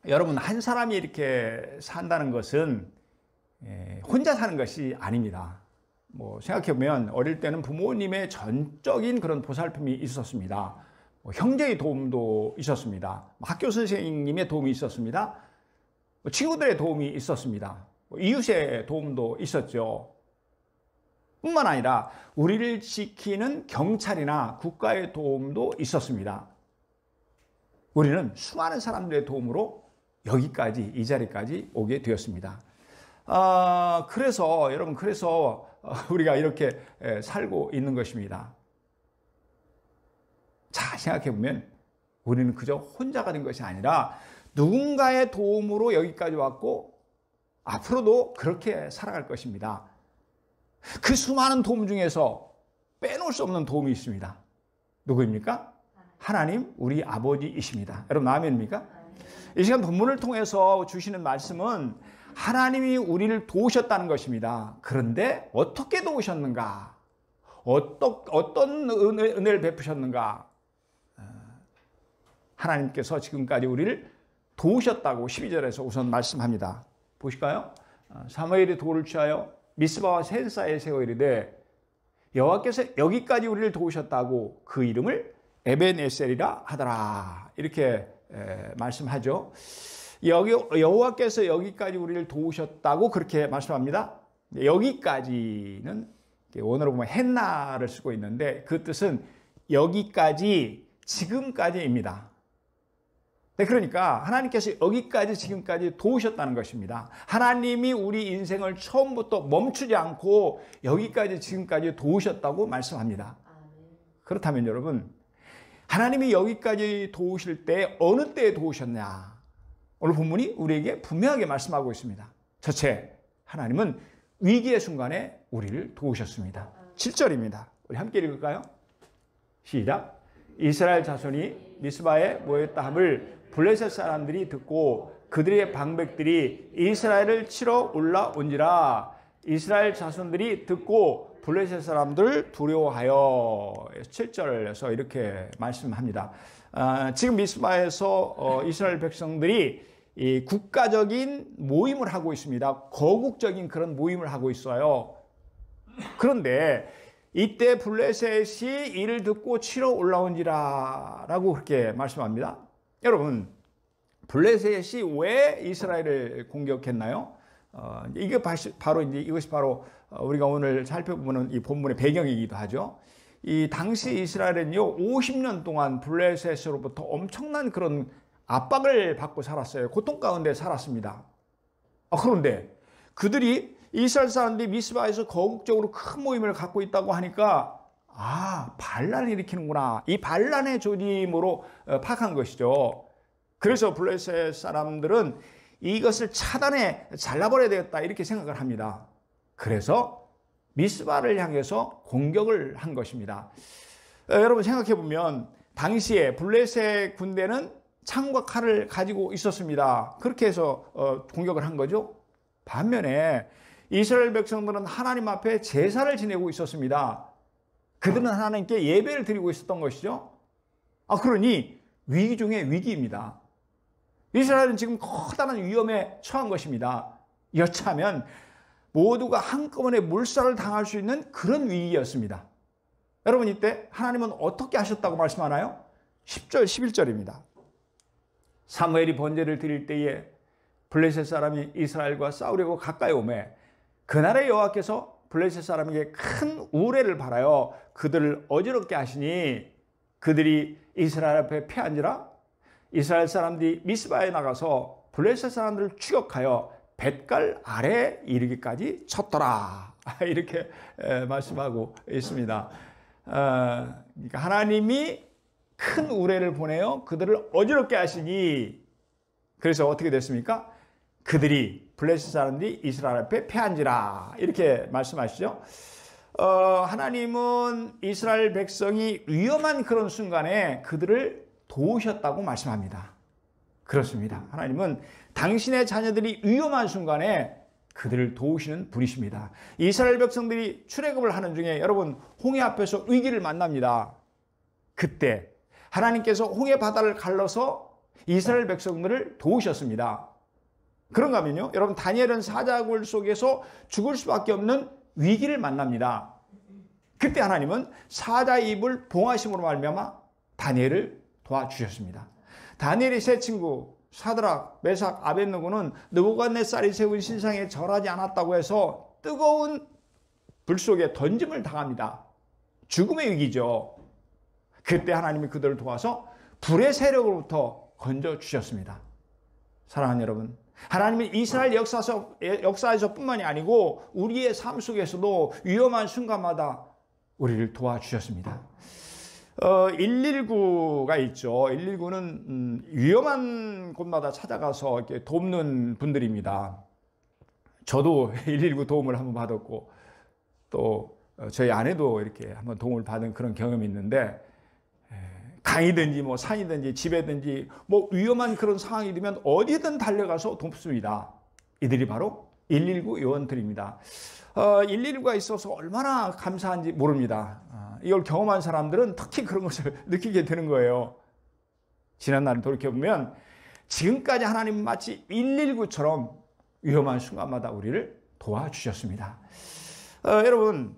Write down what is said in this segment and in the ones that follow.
여러분, 한 사람이 이렇게 산다는 것은 혼자 사는 것이 아닙니다. 뭐 생각해보면 어릴 때는 부모님의 전적인 그런 보살핌이 있었습니다. 형제의 도움도 있었습니다. 학교 선생님의 도움이 있었습니다. 친구들의 도움이 있었습니다. 이웃의 도움도 있었죠. 뿐만 아니라 우리를 지키는 경찰이나 국가의 도움도 있었습니다. 우리는 수많은 사람들의 도움으로 여기까지, 이 자리까지 오게 되었습니다. 그래서 여러분, 우리가 이렇게 살고 있는 것입니다. 자, 생각해보면 우리는 그저 혼자가 된 것이 아니라 누군가의 도움으로 여기까지 왔고 앞으로도 그렇게 살아갈 것입니다. 그 수많은 도움 중에서 빼놓을 수 없는 도움이 있습니다. 누구입니까? 하나님, 우리 아버지이십니다. 여러분, 아멘입니까? 이 시간 본문을 통해서 주시는 말씀은 하나님이 우리를 도우셨다는 것입니다. 그런데 어떻게 도우셨는가? 어떤 은혜를 베푸셨는가? 하나님께서 지금까지 우리를 도우셨다고 12절에서 우선 말씀합니다. 보실까요? 사무엘이 돌을 취하여 미스바와 센사에 세워 이르되 여호와께서 여기까지 우리를 도우셨다고 그 이름을 에벤에셀이라 하더라. 이렇게 말씀하죠. 여호와께서 여기까지 우리를 도우셨다고 그렇게 말씀합니다. 여기까지는 원어로 보면 헨나를 쓰고 있는데 그 뜻은 여기까지, 지금까지입니다. 네, 그러니까 하나님께서 여기까지, 지금까지 도우셨다는 것입니다. 하나님이 우리 인생을 처음부터 멈추지 않고 여기까지, 지금까지 도우셨다고 말씀합니다. 그렇다면 여러분, 하나님이 여기까지 도우실 때 어느 때에 도우셨냐? 오늘 본문이 우리에게 분명하게 말씀하고 있습니다. 첫째, 하나님은 위기의 순간에 우리를 도우셨습니다. 7절입니다. 우리 함께 읽을까요? 시작. 이스라엘 자손이 미스바에 모였다 함을 블레셋 사람들이 듣고 그들의 방백들이 이스라엘을 치러 올라온지라. 이스라엘 자손들이 듣고 블레셋 사람들을 두려워하여. 7절에서 이렇게 말씀합니다. 지금 미스바에서 이스라엘 백성들이 이 국가적인 모임을 하고 있습니다. 거국적인 그런 모임을 하고 있어요. 그런데 이때 블레셋이 이를 듣고 치러 올라온지라 라고 그렇게 말씀합니다. 여러분, 블레셋이 왜 이스라엘을 공격했나요? 이것이 바로 우리가 오늘 살펴보는 이 본문의 배경이기도 하죠. 이 당시 이스라엘은요, 50년 동안 블레셋으로부터 엄청난 그런 압박을 받고 살았어요. 고통 가운데 살았습니다. 그런데 그들이 이스라엘 사람들이 미스바에서 거국적으로 큰 모임을 갖고 있다고 하니까 반란을 일으키는구나. 이 반란의 조짐으로 파악한 것이죠. 그래서 블레셋 사람들은 이것을 차단해 잘라버려야 되겠다 이렇게 생각을 합니다. 그래서 미스바를 향해서 공격을 한 것입니다. 여러분 생각해보면 당시에 블레셋 군대는 창과 칼을 가지고 있었습니다. 그렇게 해서 공격을 한 거죠. 반면에 이스라엘 백성들은 하나님 앞에 제사를 지내고 있었습니다. 그들은 하나님께 예배를 드리고 있었던 것이죠. 그러니 위기 중에 위기입니다. 이스라엘은 지금 커다란 위험에 처한 것입니다. 여차하면 모두가 한꺼번에 몰살을 당할 수 있는 그런 위기였습니다. 여러분 이때 하나님은 어떻게 하셨다고 말씀하나요? 10절, 11절입니다. 사무엘이 번제를 드릴 때에 블레셋 사람이 이스라엘과 싸우려고 가까이 오매 그날의 여호와께서 블레셋 사람에게 큰 우레를 발하여 그들을 어지럽게 하시니 그들이 이스라엘 앞에 패한지라. 이스라엘 사람들이 미스바에 나가서 블레셋 사람들을 추격하여 뱃갈 아래에 이르기까지 쳤더라. 이렇게 말씀하고 있습니다. 그러니까 하나님이 큰 우레를 보내어 그들을 어지럽게 하시니 그래서 어떻게 됐습니까? 그들이 블레셋 사람들이 이스라엘 앞에 패한지라 이렇게 말씀하시죠. 하나님은 이스라엘 백성이 위험한 그런 순간에 그들을 도우셨다고 말씀합니다. 그렇습니다. 하나님은 당신의 자녀들이 위험한 순간에 그들을 도우시는 분이십니다. 이스라엘 백성들이 출애굽을 하는 중에 여러분 홍해 앞에서 위기를 만납니다. 그때 하나님께서 홍해 바다를 갈라서 이스라엘 백성들을 도우셨습니다. 그런가 하면요, 여러분, 다니엘은 사자굴 속에서 죽을 수밖에 없는 위기를 만납니다. 그때 하나님은 사자의 입을 봉하심으로 말미암아 다니엘을 도와주셨습니다. 다니엘의 세 친구 사드락, 메삭, 아벳느고는 느부갓네살이 세운 신상에 절하지 않았다고 해서 뜨거운 불 속에 던짐을 당합니다. 죽음의 위기죠. 그때 하나님이 그들을 도와서 불의 세력으로부터 건져주셨습니다. 사랑하는 여러분, 하나님은 이스라엘 역사에서뿐만이 아니고 우리의 삶 속에서도 위험한 순간마다 우리를 도와주셨습니다. 119가 있죠. 119는 위험한 곳마다 찾아가서 이렇게 돕는 분들입니다. 저도 119 도움을 한번 받았고, 또 저희 아내도 이렇게 한번 도움을 받은 그런 경험이 있는데, 강이든지 뭐 산이든지 집에든지 뭐 위험한 그런 상황이 되면 어디든 달려가서 돕습니다. 이들이 바로 119 요원들입니다. 119가 있어서 얼마나 감사한지 모릅니다. 이걸 경험한 사람들은 특히 그런 것을 느끼게 되는 거예요. 지난날을 돌이켜보면 지금까지 하나님은 마치 119처럼 위험한 순간마다 우리를 도와주셨습니다. 여러분,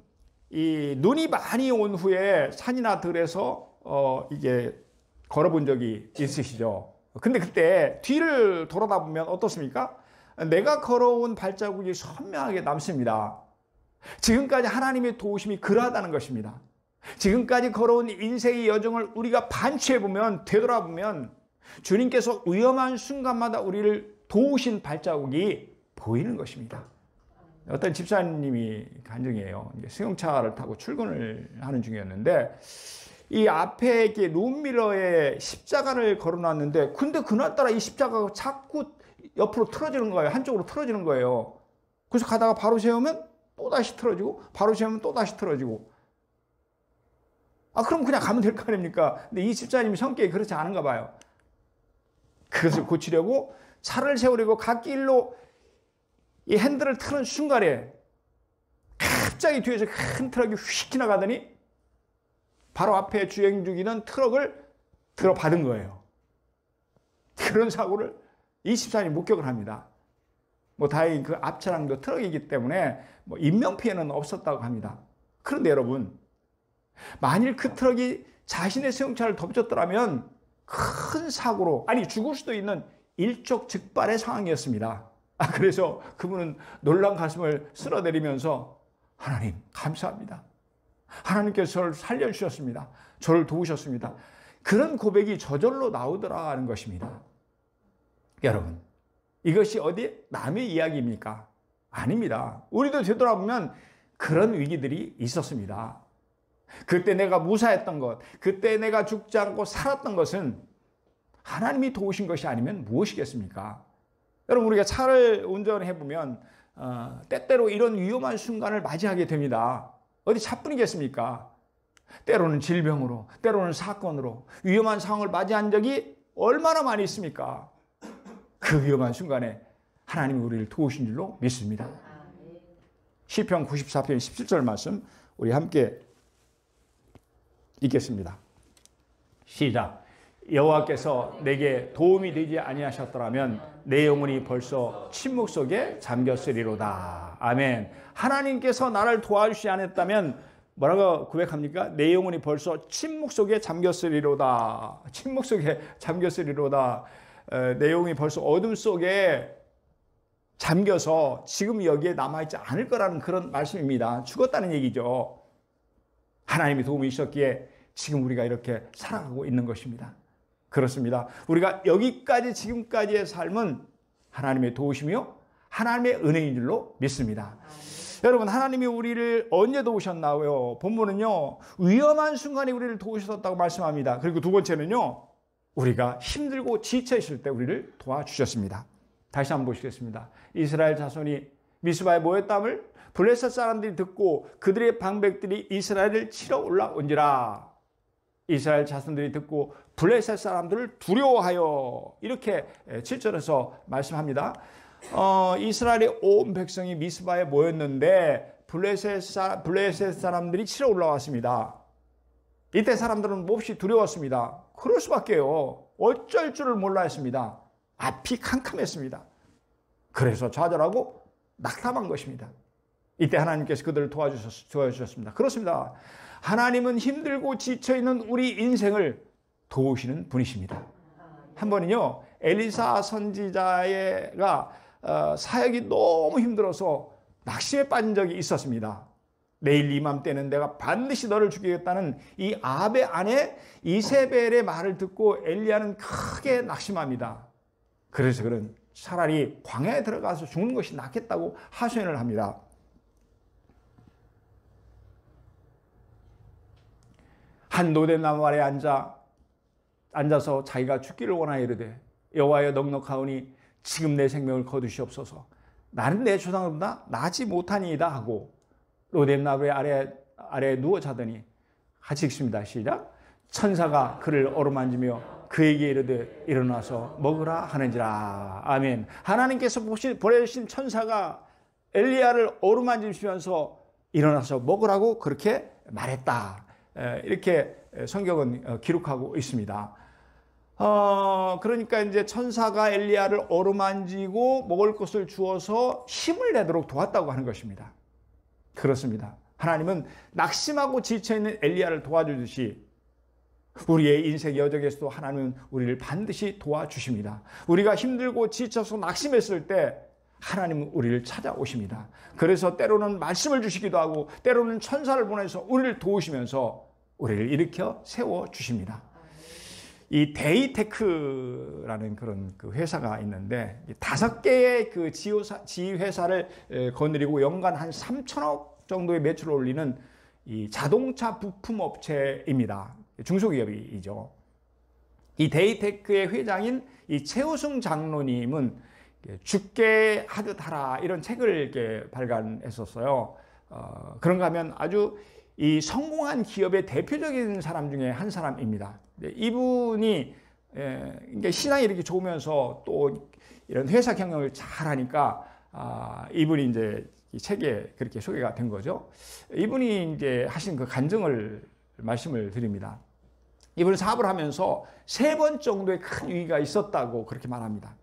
이 눈이 많이 온 후에 산이나 들에서 이게 걸어본 적이 있으시죠? 근데 그때 뒤를 돌아다 보면 어떻습니까? 내가 걸어온 발자국이 선명하게 남습니다. 지금까지 하나님의 도우심이 그러하다는 것입니다. 지금까지 걸어온 인생의 여정을 우리가 반추해보면, 되돌아보면 주님께서 위험한 순간마다 우리를 도우신 발자국이 보이는 것입니다. 어떤 집사님이 간증이에요. 승용차를 타고 출근을 하는 중이었는데 이 앞에 이렇게 룸미러에 십자가를 걸어놨는데, 근데 그날따라 이 십자가가 자꾸 옆으로 틀어지는 거예요. 한쪽으로 틀어지는 거예요. 그래서 가다가 바로 세우면 또다시 틀어지고, 바로 세우면 또다시 틀어지고. 그럼 그냥 가면 될 거 아닙니까? 근데 이 집사님이 성격이 그렇지 않은가 봐요. 그것을 고치려고 차를 세우려고 갓길로 이 핸들을 트는 순간에 갑자기 뒤에서 큰 트럭이 휙 지나가더니 바로 앞에 주행 중이던 트럭을 들어받은 거예요. 그런 사고를 이 집사님이 목격을 합니다. 뭐 다행히 그 앞 차량도 트럭이기 때문에 뭐 인명피해는 없었다고 합니다. 그런데 여러분, 만일 그 트럭이 자신의 승용차를 덮쳤더라면 큰 사고로, 아니 죽을 수도 있는 일촉즉발의 상황이었습니다. 그래서 그분은 놀란 가슴을 쓸어내리면서 하나님 감사합니다. 하나님께서 저를 살려주셨습니다. 저를 도우셨습니다. 그런 고백이 저절로 나오더라는 것입니다. 여러분, 이것이 어디 남의 이야기입니까? 아닙니다. 우리도 되돌아보면 그런 위기들이 있었습니다. 그때 내가 무사했던 것, 그때 내가 죽지 않고 살았던 것은 하나님이 도우신 것이 아니면 무엇이겠습니까? 여러분, 우리가 차를 운전해보면 때때로 이런 위험한 순간을 맞이하게 됩니다. 어디 차뿐이겠습니까? 때로는 질병으로, 때로는 사건으로 위험한 상황을 맞이한 적이 얼마나 많이 있습니까? 그 위험한 순간에 하나님이 우리를 도우신 줄로 믿습니다. 시편 94편 17절 말씀 우리 함께 읽겠습니다. 시작. 여호와께서 내게 도움이 되지 아니하셨더라면 내 영혼이 벌써 침묵 속에 잠겼으리로다. 아멘. 하나님께서 나를 도와주시지 않았다면 뭐라고 고백합니까? 내 영혼이 벌써 침묵 속에 잠겼으리로다. 침묵 속에 잠겼으리로다. 내 영혼이 벌써 어둠 속에 잠겨서 지금 여기에 남아있지 않을 거라는 그런 말씀입니다. 죽었다는 얘기죠. 하나님이 도움이 있었기에 지금 우리가 이렇게 살아가고 있는 것입니다. 그렇습니다. 우리가 여기까지 지금까지의 삶은 하나님의 도우심이요 하나님의 은혜인 줄로 믿습니다. 여러분, 하나님이 우리를 언제 도우셨나요? 본문은요, 위험한 순간에 우리를 도우셨다고 말씀합니다. 그리고 두 번째는요, 우리가 힘들고 지쳐 있을 때 우리를 도와주셨습니다. 다시 한번 보시겠습니다. 이스라엘 자손이 미스바에 모였담을 블레셋 사람들이 듣고 그들의 방백들이 이스라엘을 치러 올라온지라. 이스라엘 자손들이 듣고 블레셋 사람들을 두려워하여, 이렇게 7절에서 말씀합니다. 이스라엘의 온 백성이 미스바에 모였는데 블레셋 사람들이 치러 올라왔습니다. 이때 사람들은 몹시 두려웠습니다. 그럴 수밖에요. 어쩔 줄을 몰라 했습니다. 앞이 캄캄했습니다. 그래서 좌절하고 낙담한 것입니다. 이때 하나님께서 그들을 도와주셨습니다. 그렇습니다. 하나님은 힘들고 지쳐있는 우리 인생을 도우시는 분이십니다. 한 번은요, 엘리사 선지자가 사역이 너무 힘들어서 낙심에 빠진 적이 있었습니다. 내일 이맘때는 내가 반드시 너를 죽이겠다는 이 아합의 아내 이세벨의 말을 듣고 엘리야는 크게 낙심합니다. 그래서 그는 차라리 광야에 들어가서 죽는 것이 낫겠다고 하소연을 합니다. 한 노대나무 아래 앉아서 자기가 죽기를 원하여 이르되 여호와여 넉넉하오니 지금 내 생명을 거두시옵소서. 나는 내 조상보다 나지 못하니이다 하고 로뎀나무 아래에 누워 자더니 같이 읽습니다. 시작. 천사가 그를 어루만지며 그에게 이르되 일어나서 먹으라 하는지라. 아멘. 하나님께서 보내주신 천사가 엘리야를 어루만지시면서 일어나서 먹으라고 그렇게 말했다. 이렇게 성경은 기록하고 있습니다. 그러니까 이제 천사가 엘리야를 어루만지고 먹을 것을 주어서 힘을 내도록 도왔다고 하는 것입니다. 그렇습니다. 하나님은 낙심하고 지쳐있는 엘리야를 도와주듯이 우리의 인생 여정에서도 하나님은 우리를 반드시 도와주십니다. 우리가 힘들고 지쳐서 낙심했을 때 하나님은 우리를 찾아오십니다. 그래서 때로는 말씀을 주시기도 하고 때로는 천사를 보내서 우리를 도우시면서 우리를 일으켜 세워주십니다. 이 데이테크라는 그런 그 회사가 있는데 5개의 그 지회사를 거느리고 연간 한 3천억 정도의 매출을 올리는 이 자동차 부품 업체입니다. 중소기업이죠. 이 데이테크의 회장인 이 최우승 장로님은 죽게 하듯 하라 이런 책을 이렇게 발간했었어요. 그런가 하면 아주 이 성공한 기업의 대표적인 사람 중에 한 사람입니다. 이분이 신앙이 이렇게 좋으면서 또 이런 회사 경영을 잘 하니까 이분이 이제 이 책에 그렇게 소개가 된 거죠. 이분이 이제 하신 그 간증을 말씀을 드립니다. 이분은 사업을 하면서 3번 정도의 큰 위기가 있었다고 그렇게 말합니다.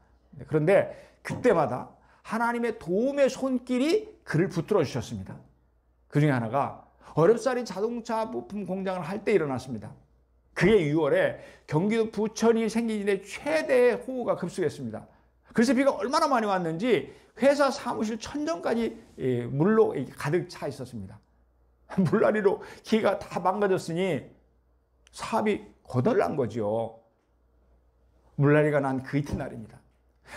그런데 그때마다 하나님의 도움의 손길이 그를 붙들어 주셨습니다. 그 중에 하나가 어렵사리 자동차 부품 공장을 할 때 일어났습니다. 그해 6월에 경기도 부천이 생긴 일에 최대의 호우가 급수했습니다. 그래서 비가 얼마나 많이 왔는지 회사 사무실 천정까지 물로 가득 차 있었습니다. 물난리로 기가 다 망가졌으니 사업이 거덜난 거죠. 물난리가 난 그 이튿날입니다.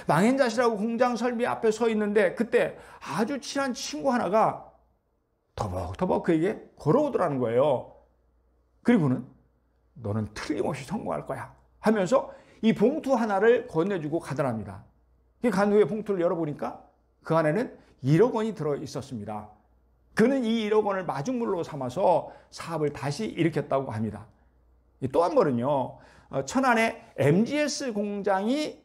망연자실하고 공장 설비 앞에 서 있는데 그때 아주 친한 친구 하나가 터벅터벅 그에게 걸어오더라는 거예요. 그리고는 너는 틀림없이 성공할 거야 하면서 이 봉투 하나를 건네주고 가더랍니다. 간 후에 봉투를 열어보니까 그 안에는 1억 원이 들어있었습니다. 그는 이 1억 원을 마중물로 삼아서 사업을 다시 일으켰다고 합니다. 또 한 번은요, 천안의 MGS 공장이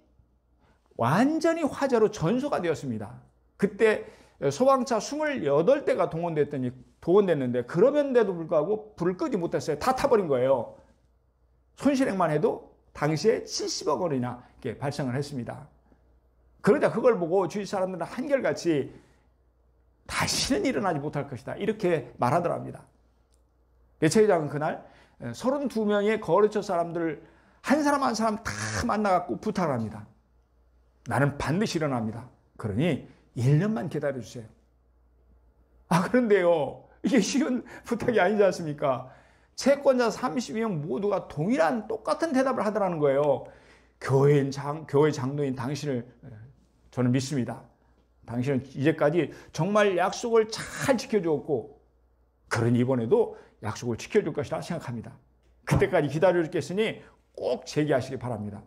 완전히 화재로 전소가 되었습니다. 그때 소방차 28대가 동원됐는데 그러면데도 불구하고 불을 끄지 못했어요. 다 타버린 거예요. 손실액만 해도 당시에 70억 원이나 이렇게 발생을 했습니다. 그러자 그걸 보고 주위 사람들은 한결같이 다시는 일어나지 못할 것이다 이렇게 말하더랍니다. 예체회장은 그날 32명의 거래처 사람들을 한 사람 한 사람 다 만나갖고 부탁을 합니다. 나는 반드시 일어납니다. 그러니 1년만 기다려주세요. 그런데요, 이게 쉬운 부탁이 아니지 않습니까? 채권자 32명 모두가 동일한 똑같은 대답을 하더라는 거예요. 교회 장로인 당신을 저는 믿습니다. 당신은 이제까지 정말 약속을 잘 지켜주었고 그러니 이번에도 약속을 지켜줄 것이라 생각합니다. 그때까지 기다려주겠으니 꼭 재기하시기 바랍니다.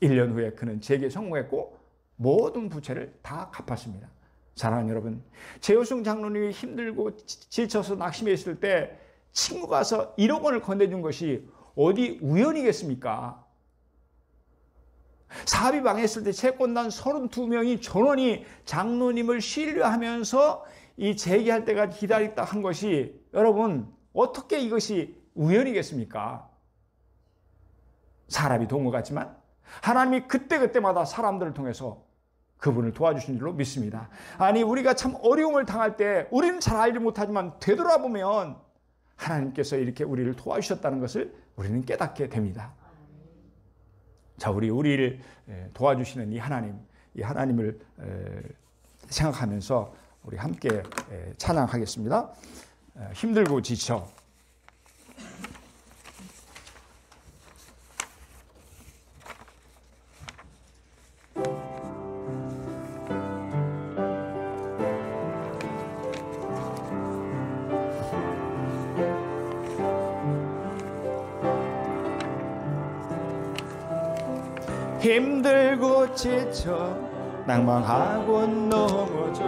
1년 후에 그는 재기에 성공했고 모든 부채를 다 갚았습니다. 사랑하는 여러분, 최우승 장로님이 힘들고 지쳐서 낙심해 있을 때 친구가 와서 1억 원을 건네준 것이 어디 우연이겠습니까? 사업이 망했을 때 채권단 32명이 전원이 장로님을 신뢰하면서 이 재기할 때까지 기다렸다 한 것이 여러분 어떻게 이것이 우연이겠습니까? 사람이 도운 것 같지만 하나님이 그때그때마다 사람들을 통해서 그분을 도와주신 줄로 믿습니다. 아니, 우리가 참 어려움을 당할 때 우리는 잘 알지 못하지만 되돌아보면 하나님께서 이렇게 우리를 도와주셨다는 것을 우리는 깨닫게 됩니다. 자, 우리를 도와주시는 이 하나님을 생각하면서 우리 함께 찬양하겠습니다. 힘들고 지쳐. 힘들고 지쳐 낭망하고 넘어져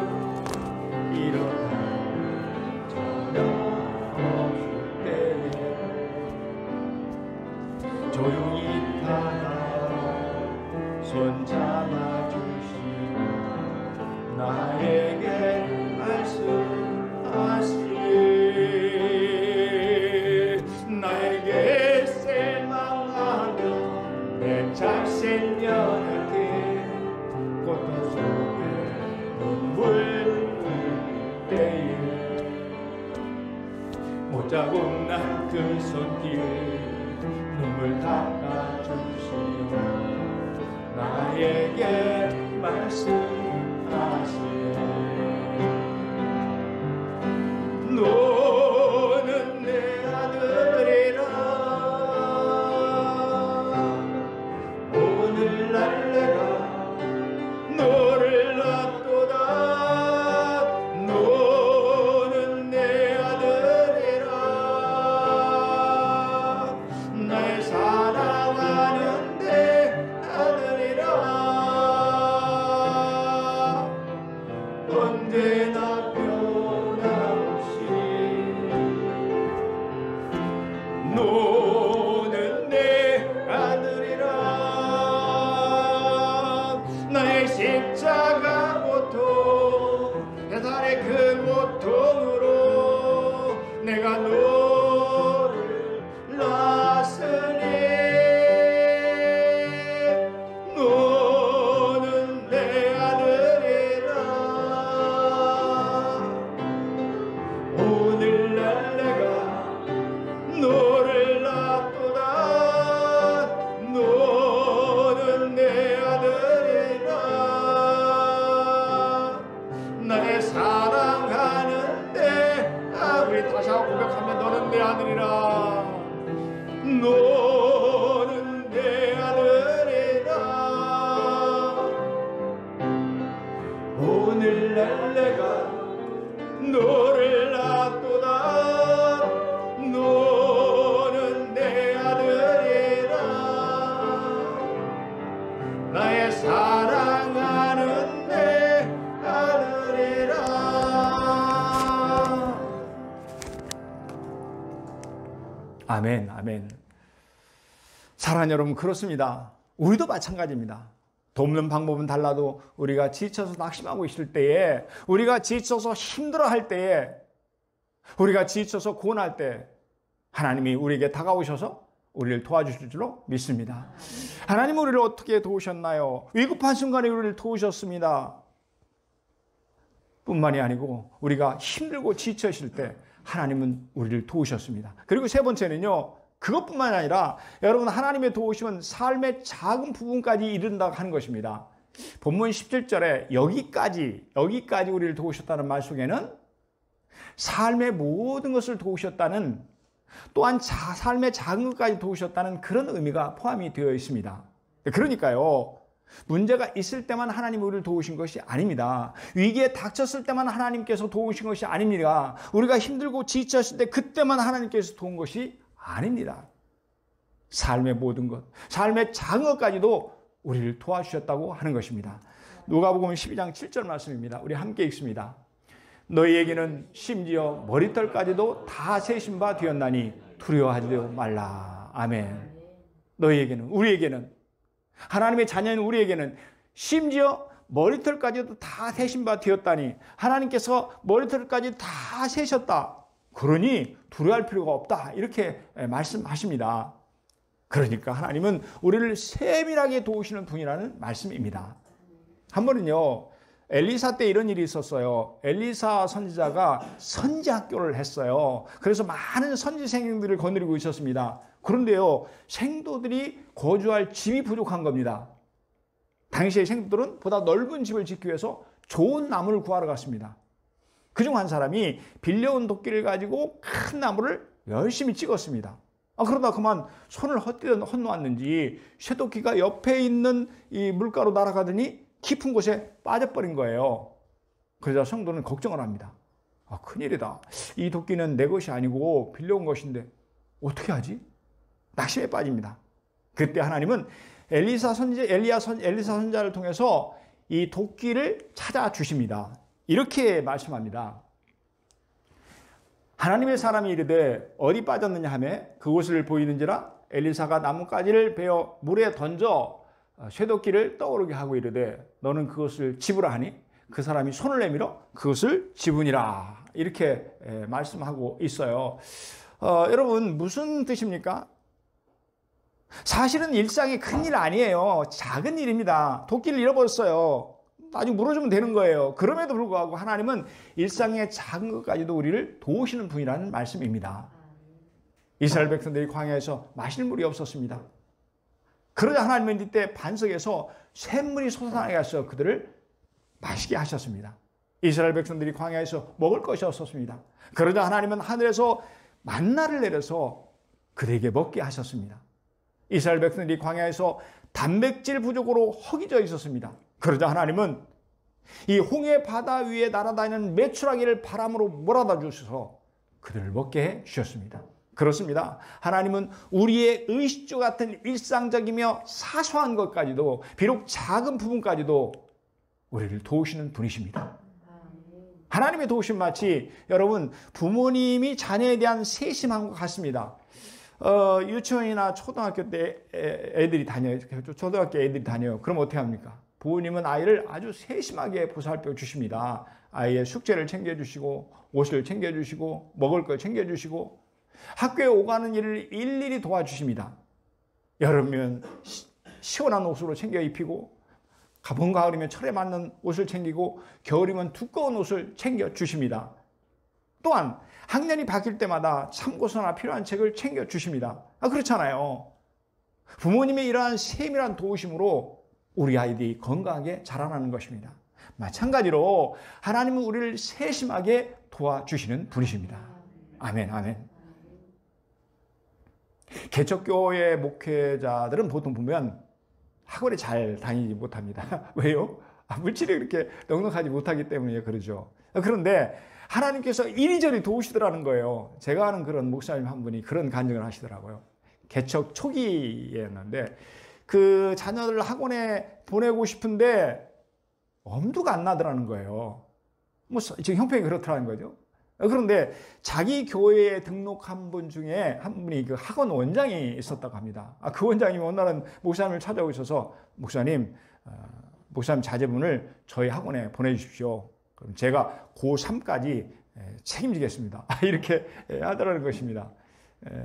일어날 저녁 없을 때에 조용히 다가와 손 잡아주시고 나에게 말씀하시니 나에게 실망하며 내 자신 연약해 고통 속에 눈물 흘릴 때에 못자국 난 그 손길 눈물 닦아주시고 나에게 말씀하시네 너는 내 아들이라 오늘날 내가 너를 낳도다 너는 내 아들이라 날 사랑하는 내 아들이라 언제나 변함없이 너는 내 아들이라 나의 십자가 고통 배달의 그 고통으로 내가 너를 낳았으니 너는 내 아들이라 오늘날 내가 너를 낳도다 너는 내 아들이라 나의 사랑하는데 우리 다시 한번 고백하면 너는 내 아들이라 너는 내 아들이라 오늘날 내가 너를 낳도다 너는 내 아들이라 나의 사랑하는 내 아들이라 아멘 아멘. 사랑하는 여러분, 그렇습니다. 우리도 마찬가지입니다. 돕는 방법은 달라도 우리가 지쳐서 낙심하고 있을 때에 우리가 지쳐서 힘들어할 때에 우리가 지쳐서 고난할 때 하나님이 우리에게 다가오셔서 우리를 도와주실 줄로 믿습니다. 하나님은 우리를 어떻게 도우셨나요? 위급한 순간에 우리를 도우셨습니다. 뿐만이 아니고 우리가 힘들고 지쳐 있을 때 하나님은 우리를 도우셨습니다. 그리고 세 번째는요, 그것뿐만 아니라 여러분, 하나님의 도우심은 삶의 작은 부분까지 이른다고 하는 것입니다. 본문 17절에 여기까지 우리를 도우셨다는 말 속에는 삶의 모든 것을 도우셨다는, 또한 삶의 작은 것까지 도우셨다는 그런 의미가 포함이 되어 있습니다. 그러니까요, 문제가 있을 때만 하나님이 우리를 도우신 것이 아닙니다. 위기에 닥쳤을 때만 하나님께서 도우신 것이 아닙니다. 우리가 힘들고 지쳤을 때 그때만 하나님께서 도운 것이 아닙니다. 삶의 모든 것, 삶의 작은 것까지도 우리를 도와주셨다고 하는 것입니다. 누가복음 12장 7절 말씀입니다. 우리 함께 읽습니다. 너희에게는 심지어 머리털까지도 다 세신 바 되었나니 두려워하지 말라. 아멘. 너희에게는, 우리에게는, 하나님의 자녀인 우리에게는 심지어 머리털까지도 다 세신 바 되었다니, 하나님께서 머리털까지 다 세셨다. 그러니 두려워할 필요가 없다. 이렇게 말씀하십니다. 그러니까 하나님은 우리를 세밀하게 도우시는 분이라는 말씀입니다. 한 번은요, 엘리사 때 이런 일이 있었어요. 엘리사 선지자가 선지학교를 했어요. 그래서 많은 선지생들을 거느리고 있었습니다. 그런데요, 생도들이 거주할 집이 부족한 겁니다. 당시의 생도들은 보다 넓은 집을 짓기 위해서 좋은 나무를 구하러 갔습니다. 그중 한 사람이 빌려온 도끼를 가지고 큰 나무를 열심히 찍었습니다. 그러다 그만 손을 헛놓았는지 쇠도끼가 옆에 있는 이 물가로 날아가더니 깊은 곳에 빠져버린 거예요. 그러자 성도는 걱정을 합니다. 큰일이다. 이 도끼는 내 것이 아니고 빌려온 것인데 어떻게 하지? 낙심에 빠집니다. 그때 하나님은 엘리사 선지자를 통해서 이 도끼를 찾아주십니다. 이렇게 말씀합니다. 하나님의 사람이 이르되 어디 빠졌느냐 하며 그곳을 보이는지라 엘리사가 나뭇가지를 베어 물에 던져 쇠도끼를 떠오르게 하고 이르되 너는 그것을 집으라 하니 그 사람이 손을 내밀어 그것을 집으니라. 이렇게 말씀하고 있어요. 여러분 무슨 뜻입니까? 사실은 일상이 큰일 아니에요. 작은 일입니다. 도끼를 잃어버렸어요. 나중에 물어주면 되는 거예요. 그럼에도 불구하고 하나님은 일상의 작은 것까지도 우리를 도우시는 분이라는 말씀입니다. 이스라엘 백성들이 광야에서 마실 물이 없었습니다. 그러자 하나님은 이때 반석에서 샘물이 솟아나게 하셔서 그들을 마시게 하셨습니다. 이스라엘 백성들이 광야에서 먹을 것이 없었습니다. 그러자 하나님은 하늘에서 만나를 내려서 그들에게 먹게 하셨습니다. 이스라엘 백성들이 광야에서 단백질 부족으로 허기져 있었습니다. 그러자 하나님은 이 홍해 바다 위에 날아다니는 메추라기를 바람으로 몰아다 주셔서 그들을 먹게 해 주셨습니다. 그렇습니다. 하나님은 우리의 의식주 같은 일상적이며 사소한 것까지도 비록 작은 부분까지도 우리를 도우시는 분이십니다. 하나님의 도우심 마치 여러분 부모님이 자녀에 대한 세심함과 같습니다. 유치원이나 초등학교 때 애들이 다녀요. 초등학교 애들이 다녀요. 그럼 어떻게 합니까? 부모님은 아이를 아주 세심하게 보살펴 주십니다. 아이의 숙제를 챙겨주시고 옷을 챙겨주시고 먹을 걸 챙겨주시고 학교에 오가는 일을 일일이 도와주십니다. 여름이면 시원한 옷으로 챙겨 입히고 봄, 가을이면 철에 맞는 옷을 챙기고 겨울이면 두꺼운 옷을 챙겨주십니다. 또한 학년이 바뀔 때마다 참고서나 필요한 책을 챙겨주십니다. 그렇잖아요. 부모님의 이러한 세밀한 도우심으로 우리 아이들이 건강하게 자라나는 것입니다. 마찬가지로 하나님은 우리를 세심하게 도와주시는 분이십니다. 아멘, 아멘. 개척교회 목회자들은 보통 보면 학원에 잘 다니지 못합니다. 왜요? 물질이 그렇게 넉넉하지 못하기 때문에 그러죠. 그런데 하나님께서 이리저리 도우시더라는 거예요. 제가 아는 그런 목사님 한 분이 그런 간증을 하시더라고요. 개척 초기였는데 그 자녀를 학원에 보내고 싶은데 엄두가 안 나더라는 거예요. 지금 형편이 그렇더라는 거죠. 그런데 자기 교회에 등록한 분 중에 한 분이 그 학원 원장이 있었다고 합니다. 그 원장님이 어느 날은 목사님을 찾아오셔서 목사님 자제분을 저희 학원에 보내주십시오. 그럼 제가 고3까지 책임지겠습니다. 이렇게 하더라는 것입니다.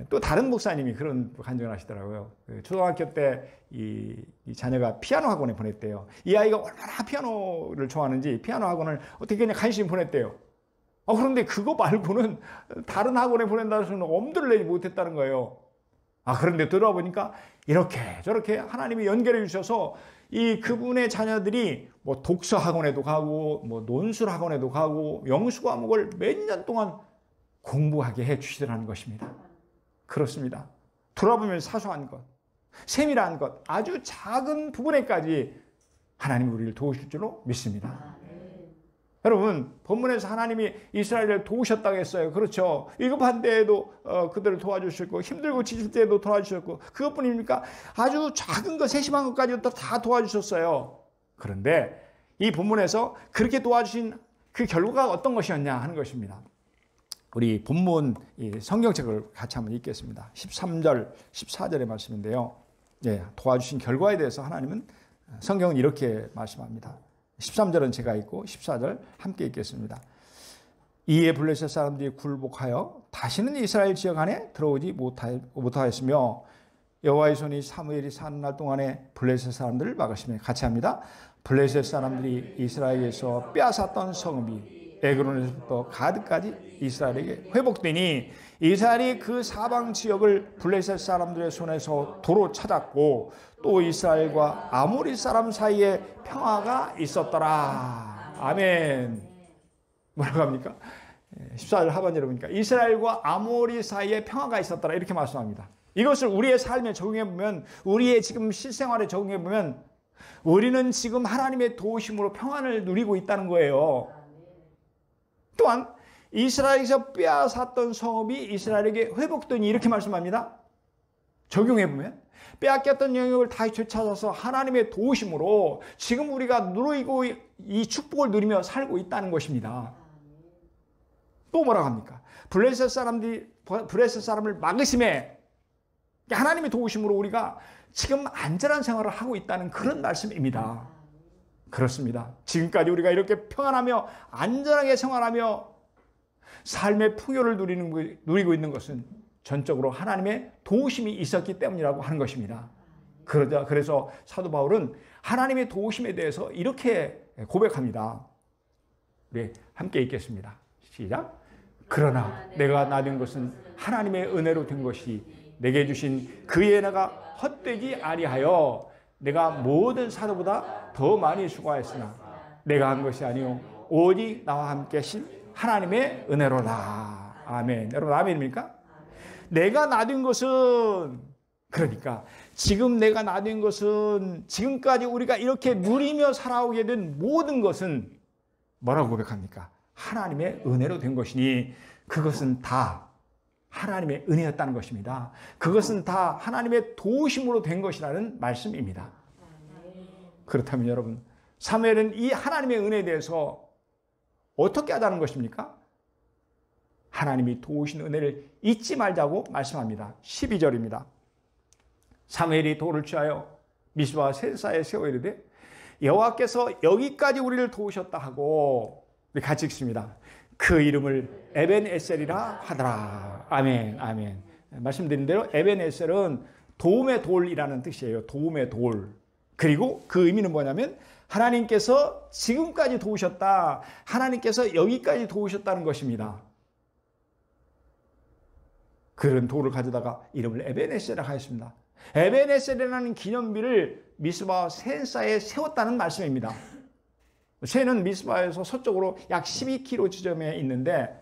또 다른 목사님이 그런 간증을 하시더라고요. 초등학교 때 이 자녀가 피아노 학원에 보냈대요. 이 아이가 얼마나 피아노를 좋아하는지 피아노 학원을 어떻게 그냥 간신히 보냈대요. 그런데 그거 말고는 다른 학원에 보낸다는 소리는 엄두를 내지 못했다는 거예요. 그런데 들어보니까 이렇게 저렇게 하나님이 연결해 주셔서 그분의 자녀들이 독서 학원에도 가고 논술 학원에도 가고 영수 과목을 몇 년 동안 공부하게 해 주시더라는 것입니다. 그렇습니다. 돌아보면 사소한 것, 세밀한 것, 아주 작은 부분에까지 하나님이 우리를 도우실 줄로 믿습니다. 여러분, 본문에서 하나님이 이스라엘을 도우셨다고 했어요. 그렇죠. 위급한 때에도 그들을 도와주셨고 힘들고 지칠 때에도 도와주셨고 그것뿐입니까? 아주 작은 것, 세심한 것까지도 다 도와주셨어요. 그런데 이 본문에서 그렇게 도와주신 그 결과가 어떤 것이었냐 하는 것입니다. 우리 본문 성경책을 같이 한번 읽겠습니다. 13절, 14절의 말씀인데요. 도와주신 결과에 대해서 하나님은 성경은 이렇게 말씀합니다. 13절은 제가 읽고 14절 함께 읽겠습니다. 이에 블레셋 사람들이 굴복하여 다시는 이스라엘 지역 안에 들어오지 못하였으며 여호와의 손이 사무엘이 사는 날 동안에 블레셋 사람들을 막으시며, 같이 합니다. 블레셋 사람들이 이스라엘에서 빼앗았던 성읍이 에그론에서부터 가드까지 이스라엘에게 회복되니 이스라엘이 그 사방 지역을 블레셋 사람들의 손에서 도로 찾았고 또 이스라엘과 아모리 사람 사이에 평화가 있었더라. 아멘. 뭐라고 합니까? 14절 하반절에 보니까 이스라엘과 아모리 사이에 평화가 있었더라 이렇게 말씀합니다. 이것을 우리의 삶에 적용해 보면, 우리의 지금 실생활에 적용해 보면 우리는 지금 하나님의 도우심으로 평안을 누리고 있다는 거예요. 또한 이스라엘에서 빼앗았던 성읍이 이스라엘에게 회복되니 이렇게 말씀합니다. 적용해 보면 빼앗겼던 영역을 다시 되찾아서 하나님의 도우심으로 지금 우리가 누리고 이 축복을 누리며 살고 있다는 것입니다. 또 뭐라고 합니까? 블레셋 사람을 막으심에 하나님의 도우심으로 우리가 지금 안전한 생활을 하고 있다는 그런 말씀입니다. 그렇습니다. 지금까지 우리가 이렇게 평안하며 안전하게 생활하며 삶의 풍요를 누리고 있는 것은 전적으로 하나님의 도우심이 있었기 때문이라고 하는 것입니다. 그래서 사도 바울은 하나님의 도우심에 대해서 이렇게 고백합니다. 우리 함께 읽겠습니다. 시작. 그러나 내가 나된 것은 하나님의 은혜로 된 것이 내게 주신 그의 은혜가 헛되지 아니하여 내가 모든 사도보다 더 많이 수고하였으나 내가 한 것이 아니요 오직 나와 함께 하신 하나님의 은혜로라. 아멘. 여러분 아멘입니까? 내가 나된 것은, 그러니까 지금 내가 나된 것은, 지금까지 우리가 이렇게 누리며 살아오게 된 모든 것은 뭐라고 고백합니까? 하나님의 은혜로 된 것이니 그것은 다 하나님의 은혜였다는 것입니다. 그것은 다 하나님의 도우심으로 된 것이라는 말씀입니다. 그렇다면 여러분, 사무엘은 이 하나님의 은혜에 대해서 어떻게 하자는 것입니까? 하나님이 도우신 은혜를 잊지 말자고 말씀합니다. 12절입니다. 사무엘이 돌을 취하여 미스바 센사에 세워 이르되 여호와께서 여기까지 우리를 도우셨다 하고, 우리 같이 읽습니다. 그 이름을 에벤에셀이라 하더라. 아멘, 아멘. 말씀드린 대로 에벤에셀은 도움의 돌이라는 뜻이에요. 도움의 돌. 그리고 그 의미는 뭐냐면 하나님께서 지금까지 도우셨다. 하나님께서 여기까지 도우셨다는 것입니다. 그런 돌을 가져다가 이름을 에벤에셀이라 하였습니다. 에벤에셀이라는 기념비를 미스바 센사에 세웠다는 말씀입니다. 쇠는 미스바에서 서쪽으로 약 12km 지점에 있는데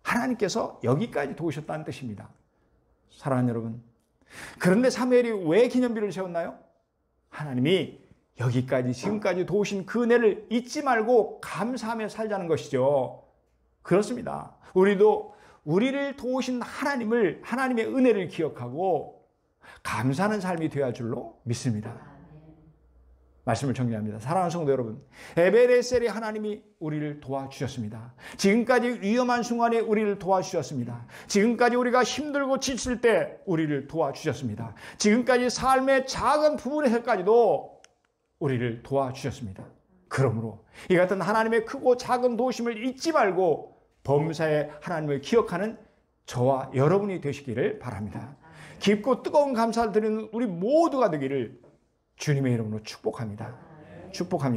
하나님께서 여기까지 도우셨다는 뜻입니다. 사랑하는 여러분, 그런데 사무엘이 왜 기념비를 세웠나요? 하나님이 여기까지 지금까지 도우신 그 은혜를 잊지 말고 감사하며 살자는 것이죠. 그렇습니다. 우리도 우리를 도우신 하나님의 은혜를 기억하고 감사하는 삶이 되어야 할 줄로 믿습니다. 말씀을 정리합니다. 사랑하는 성도 여러분, 에베레셀이 하나님이 우리를 도와주셨습니다. 지금까지 위험한 순간에 우리를 도와주셨습니다. 지금까지 우리가 힘들고 지칠 때 우리를 도와주셨습니다. 지금까지 삶의 작은 부분에서까지도 우리를 도와주셨습니다. 그러므로 이 같은 하나님의 크고 작은 도우심을 잊지 말고 범사에 하나님을 기억하는 저와 여러분이 되시기를 바랍니다. 깊고 뜨거운 감사를 드리는 우리 모두가 되기를 주님의 이름으로 축복합니다. 축복합니다.